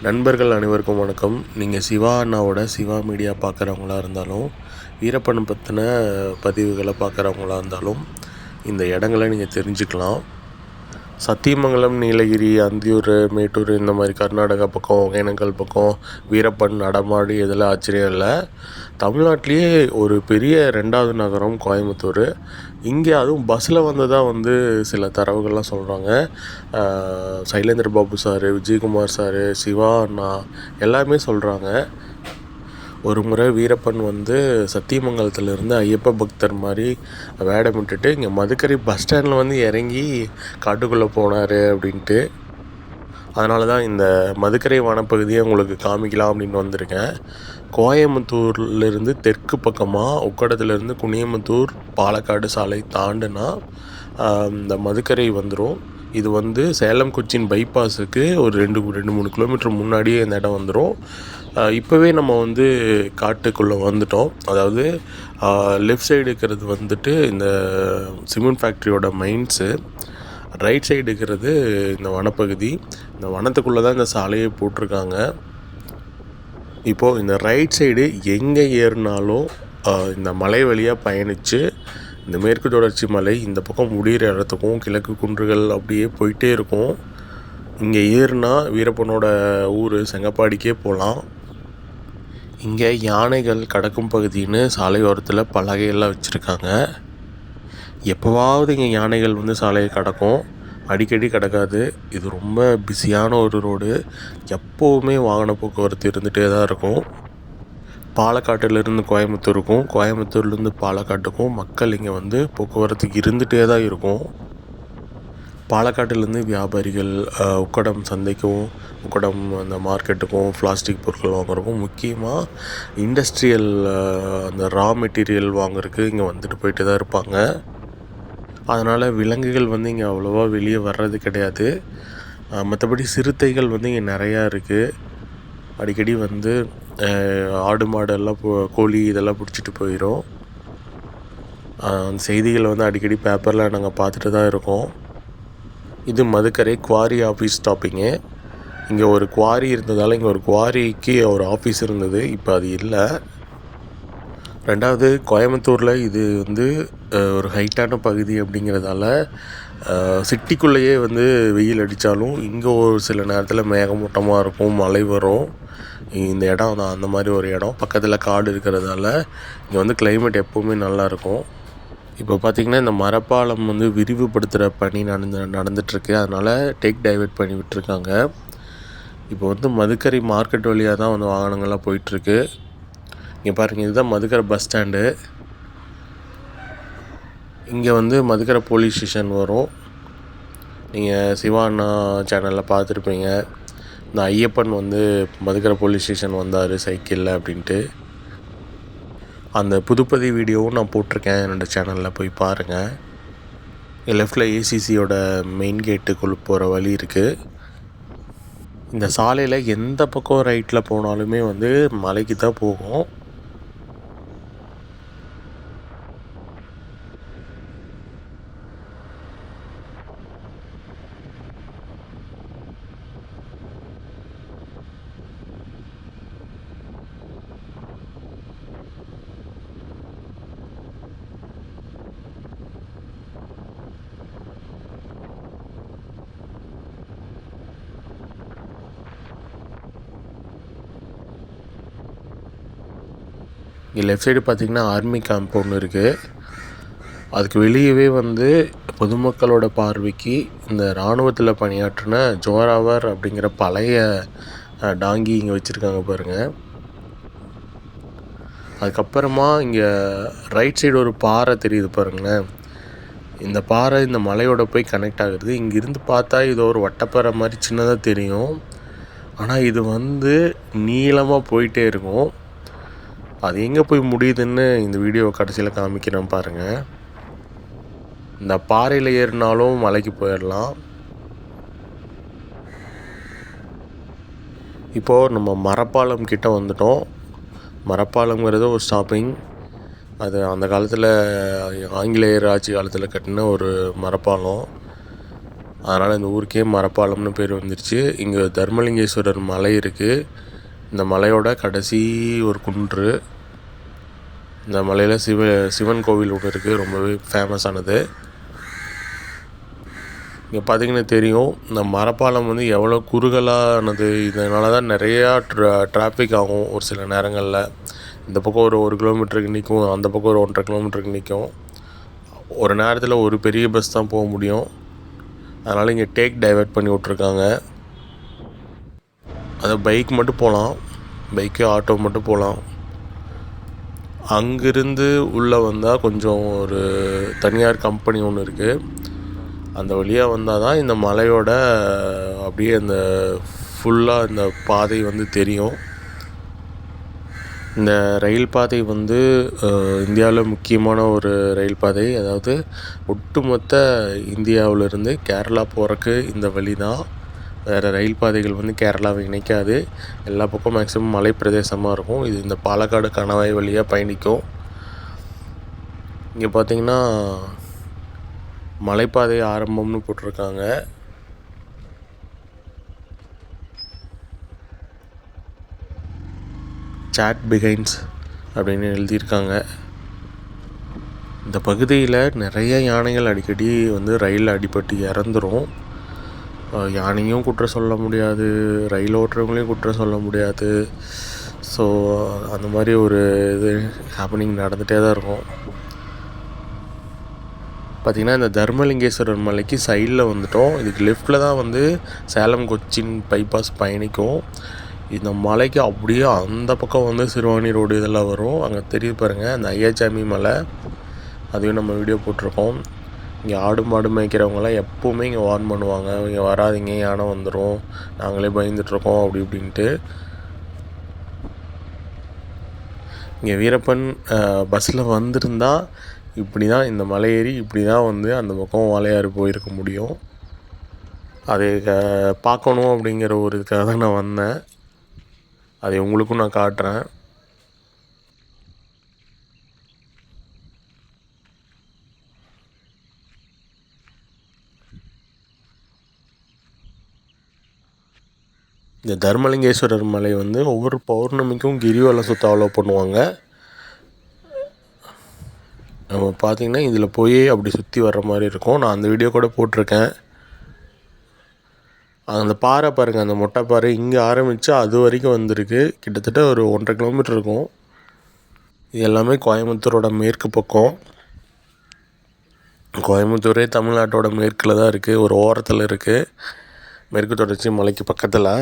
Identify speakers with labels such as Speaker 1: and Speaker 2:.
Speaker 1: நண்பர்கள் அனைவருக்கும் வணக்கம். நீங்கள் சிவா அண்ணாவோட சிவா மீடியா பார்க்குறவங்களா இருந்தாலும், வீரப்பனை பற்றின பதிவுகளை பார்க்குறவங்களா இருந்தாலும் இந்த இடங்களை நீங்கள் தெரிஞ்சுக்கலாம். சத்தியமங்கலம், நீலகிரி, அந்தியூர், மேட்டூர் இந்த மாதிரி கர்நாடகா பக்கம், ஒகேனக்கல் பக்கம் வீரப்பன் நடமாடி இதில் ஆச்சரியம் இல்லை. தமிழ்நாட்டிலேயே ஒரு பெரிய 2வது நகரம் கோயம்புத்தூர். இங்கே அதுவும் பஸ்ஸில் வந்ததாக சில தரவுகள்லாம் சொல்கிறாங்க. சைலேந்திர பாபு சார், விஜயகுமார் சார், சிவா அண்ணா எல்லாருமே சொல்கிறாங்க. ஒரு முறை வீரப்பன் சத்தியமங்கலத்திலேருந்து ஐயப்ப பக்தர் மாதிரி வேடமிட்டுட்டு இங்கே மதுக்கரை பஸ் ஸ்டாண்டில் இறங்கி காட்டுக்குள்ளே போனார் அப்படின்ட்டு. அதனால தான் இந்த மதுக்கரை வனப்பகுதியை உங்களுக்கு காமிக்கலாம் அப்படின்னு வந்திருக்கேன். கோயம்புத்தூர்லேருந்து தெற்கு பக்கமாக உக்கடத்துலேருந்து குனியமுத்தூர் பாலக்காடு சாலை தாண்டுனா இந்த மதுக்கரை வந்துடும். இது சேலம் கொச்சின் பைபாஸுக்கு ஒரு 2-3 கிலோமீட்டர் முன்னாடியே இந்த இடம் வந்துடும். இப்போவே நம்ம காட்டுக்குள்ளே வந்துட்டோம். அதாவது லெஃப்ட் சைடு இருக்கிறது இந்த சிமெண்ட் ஃபேக்ட்ரியோட மைன்ஸு, ரைட் சைடு இருக்கிறது இந்த வனப்பகுதி. இந்த வனத்துக்குள்ளே தான் இந்த சாலையை போட்டிருக்காங்க. இப்போது இந்த ரைட் சைடு எங்கே ஏறினாலும் இந்த மலை வழியாக பயணித்து இந்த மேற்கு தொடர்ச்சி மலை இந்த பக்கம் முடிகிற இடத்துக்கும் கிழக்கு குன்றுகள் அப்படியே போயிட்டே இருக்கும். இங்கே ஏறுனா வீரப்பனோட ஊர் செங்கப்பாடிக்கே போகலாம். இங்கே யானைகள் கடக்கும் பகுதின்னு சாலையோரத்தில் பலகையெல்லாம் வச்சுருக்காங்க. எப்போவாவது இங்கே யானைகள் சாலையை கடக்கும், அடிக்கடி கிடக்காது. இது ரொம்ப பிஸியான ஒரு ரோடு. எப்போவுமே வாகன போக்குவரத்து இருந்துகிட்டே தான் இருக்கும். பாலக்காட்டிலேருந்து கோயம்புத்தூருக்கும், கோயம்புத்தூர்லேருந்து பாலக்காட்டுக்கும் மக்கள் இங்கே போக்குவரத்துக்கு இருந்துகிட்டே தான் இருக்கும். பாலக்காட்டிலேருந்து வியாபாரிகள் உக்கடம் சந்தைக்கும், உக்கடம் அந்த மார்க்கெட்டுக்கும், பிளாஸ்டிக் பொருட்கள் வாங்குறதுக்கும், முக்கியமாக இண்டஸ்ட்ரியல் அந்த ரா மெட்டீரியல் வாங்குறதுக்கு இங்கே போயிட்டு தான் இருப்பாங்க. அதனால் விலங்குகள் இங்கே அவ்வளோவா வெளியே வர்றது கிடையாது. மற்றபடி சிறுத்தைகள் இங்கே நிறையா இருக்குது. அடிக்கடி ஆடு மாடெல்லாம் கோழி இதெல்லாம் பிடிச்சிட்டு போயிடும். அந்த செய்திகளை அடிக்கடி பேப்பரில் நாங்கள் பார்த்துட்டு தான் இருக்கோம். இது மதுக்கரை குவாரி ஆஃபீஸ் ஸ்டாப்பிங்கு. இங்கே ஒரு குவாரி இருந்ததால் இங்கே ஒரு குவாரிக்கு ஒரு ஆஃபீஸ் இருந்தது, இப்போ அது இல்லை. 2வது கோயம்புத்தூரில் இது ஒரு ஹைட்டான பகுதி அப்படிங்கிறதால சிட்டிக்குள்ளேயே வெயில் அடித்தாலும் இங்கே ஒரு சில நேரத்தில் மேகமூட்டமாக இருக்கும், மழை வரும். இந்த இடம் தான் அந்த மாதிரி ஒரு இடம். பக்கத்தில் காடு இருக்கிறதால இங்கே கிளைமேட் எப்போவுமே நல்லாயிருக்கும். இப்போ பார்த்திங்கன்னா இந்த மரப்பாலம் விரிவுபடுத்துகிற பணி நடந்துகிட்ருக்கு. அதனால் டேக் டைவர்ட் பண்ணி விட்டுருக்காங்க. இப்போ மதுக்கரை மார்க்கெட் வழியாக தான் வாகனங்கள்லாம் போயிட்டுருக்கு. இங்கே பாருங்கள், இதுதான் மதுக்கரை பஸ் ஸ்டாண்டு. இங்கே மதுக்கரை போலீஸ் ஸ்டேஷன் வரும். நீங்கள் சிவா அண்ணா சேனலில் பார்த்துருப்பீங்க. இந்த ஐயப்பன் மதுக்கரை போலீஸ் ஸ்டேஷன் வந்தார் சைக்கிளில் அப்படின்ட்டு. அந்த புதுப்பதி வீடியோவும் நான் போட்டிருக்கேன் என்னோடய சேனலில், போய் பாருங்கள். லெஃப்டில் ஏசிசியோட மெயின் கேட்டுக்குள்ளே போகிற வழி இருக்குது. இந்த சாலையில் எந்த பக்கம் ரைட்டில் போனாலுமே மலைக்கு தான் போகும். இங்கே லெஃப்ட் சைடு பார்த்திங்கன்னா ஆர்மி கேம்ப் ஒன்று இருக்குது. அதுக்கு வெளியவே பொதுமக்களோட பார்வைக்கு இந்த இராணுவத்தில் பணியாற்றின ஜோராவர் அப்படிங்கிற பழைய டாங்கி இங்கே வச்சுருக்காங்க பாருங்கள். அதுக்கப்புறமா இங்கே ரைட் சைடு ஒரு பாறை தெரியுது பாருங்களேன். இந்த பாறை இந்த மலையோட போய் கனெக்ட் ஆகுது. இங்கேருந்து பார்த்தா இது ஒரு வட்டப்பாறை மாதிரி சின்னதாக தெரியும். ஆனால் இது நீளமாக போயிட்டே இருக்கும். அது எங்கே போய் முடியுதுன்னு இந்த வீடியோவை கடைசியில் காமிக்கிறேன் பாருங்கள். இந்த பாறையில் ஏறினாலும் மலைக்கு போயிடலாம். இப்போது நம்ம மரப்பாலம் கிட்ட வந்துட்டோம். மரப்பாலங்கிறது ஒரு ஸ்டாப்பிங். அது அந்த காலத்தில் ஆங்கிலேயர் ஆட்சி காலத்தில் கட்டின ஒரு மரப்பாலம். அதனால் இந்த ஊருக்கே மரப்பாலம்னு பேர் வந்துருச்சு. இங்கே தர்மலிங்கேஸ்வரர் மலை இருக்குது. இந்த மலையோட கடைசி ஒரு குன்று. இந்த மலையில் சிவன் கோவில் ஒன்று இருக்குது, ரொம்பவே ஃபேமஸானது. இங்கே பார்த்திங்கன்னா தெரியும், இந்த மரப்பாலம் வந்து எவ்வளோ குறுகலானது. இதனால தான் நிறையா டிராஃபிக் ஆகும் ஒரு சில நேரங்களில். இந்த பக்கம் ஒரு 1 கிலோமீட்டருக்கு நிற்கும், அந்த பக்கம் ஒரு 1.5 கிலோமீட்டருக்கு நிற்கும். ஒரு நேரத்தில் ஒரு பெரிய பஸ் தான் போக முடியும். அதனால் இங்கே டேக் டைவர்ட் பண்ணி விட்ருக்காங்க. அதை பைக் மட்டும் போகலாம், பைக்கு ஆட்டோ மட்டும் போகலாம். அங்கேருந்து உள்ளே வந்தால் கொஞ்சம் ஒரு தனியார் கம்பெனி ஒன்று இருக்குது. அந்த வழியாக வந்தால் தான் இந்த மலையோட அப்படியே அந்த ஃபுல்லாக இந்த பாதை வந்து தெரியும். இந்த ரயில் பாதை வந்து இந்தியாவில் முக்கியமான ஒரு ரயில் பாதை. அதாவது ஒட்டுமொத்த இந்தியாவிலிருந்து கேரளா போகிறக்கு இந்த வழி தான். வேறு ரயில் பாதைகள் வந்து கேரளாவை இணைக்காது. எல்லா பக்கம் மேக்ஸிமம் மலை பிரதேசமாக இருக்கும். இது இந்த பாலக்காடு கணவாய் வழியாக பயணிக்கும். இங்கே பார்த்திங்கன்னா மலைப்பாதை ஆரம்பம்னு போட்டிருக்காங்க. சாட் பிகைன்ஸ் அப்படின்னு எழுதியிருக்காங்க. இந்த பகுதியில் நிறைய யானைகள் அடிக்கடி வந்து ரயில் அடிபட்டு இறந்துரும். யானையும் குற்றம் சொல்ல முடியாது, ரயில் ஓட்டுறவங்களையும் குற்றம் சொல்ல முடியாது. ஸோ அந்த மாதிரி ஒரு இது ஹேப்பனிங் நடந்துகிட்டே தான் இருக்கும். பார்த்திங்கன்னா இந்த தர்மலிங்கேஸ்வரர் மலைக்கு சைடில் வந்துட்டோம். இதுக்கு லெஃப்டில் தான் வந்து சேலம் கொச்சின் பைபாஸ் பயணிக்கும். இந்த மலைக்கு அப்படியே அந்த பக்கம் வந்து சிறுவாணி ரோடு இதெல்லாம் வரும். அங்கே தெரியுது பாருங்கள், அந்த ஐயாச்சாமி மலை. அதையும் நம்ம வீடியோ போட்டிருக்கோம். இங்கே ஆடு மாடு மேய்க்கிறவங்களாம் எப்போவுமே இங்கே வார்ன் பண்ணுவாங்க, இங்கே வராதிங்க, யானை வந்துடும், நாங்களே பயந்துட்டுருக்கோம் அப்படி இப்படின்ட்டு. இங்கே வீரப்பன் பஸ்ஸில் வந்திருந்தால் இப்படி தான் இந்த மலை ஏறி இப்படி தான் வந்து அந்த பக்கம் வாளையாறு போயிருக்க முடியும். அதை பார்க்கணும் அப்படிங்கிற ஒரு இதுக்காக தான் நான் வந்தேன். அதை உங்களுக்கும் நான் காட்டுறேன். இந்த தர்மலிங்கேஸ்வரர் மலை வந்து ஒவ்வொரு பௌர்ணமிக்கும் கிரிவலம் சுற்ற அலோ பண்ணுவாங்க. நம்ம பார்த்திங்கன்னா இதில் போய் அப்படி சுற்றி வர்ற மாதிரி இருக்கும். நான் அந்த வீடியோ கூட போட்டிருக்கேன். அந்த பாறை பாருங்கள், அந்த மொட்டை பாறை இங்கே ஆரம்பித்து அது வரைக்கும் வந்திருக்கு. கிட்டத்தட்ட ஒரு 1.5 கிலோமீட்டர் இருக்கும். இது எல்லாமே கோயம்புத்தூரோட மேற்கு பக்கம். கோயம்புத்தூரே தமிழ்நாட்டோட மேற்கில் தான் இருக்குது, ஒரு ஓரத்தில் இருக்குது, மேற்கு தொடர்ச்சி மலைக்கு பக்கத்தில்.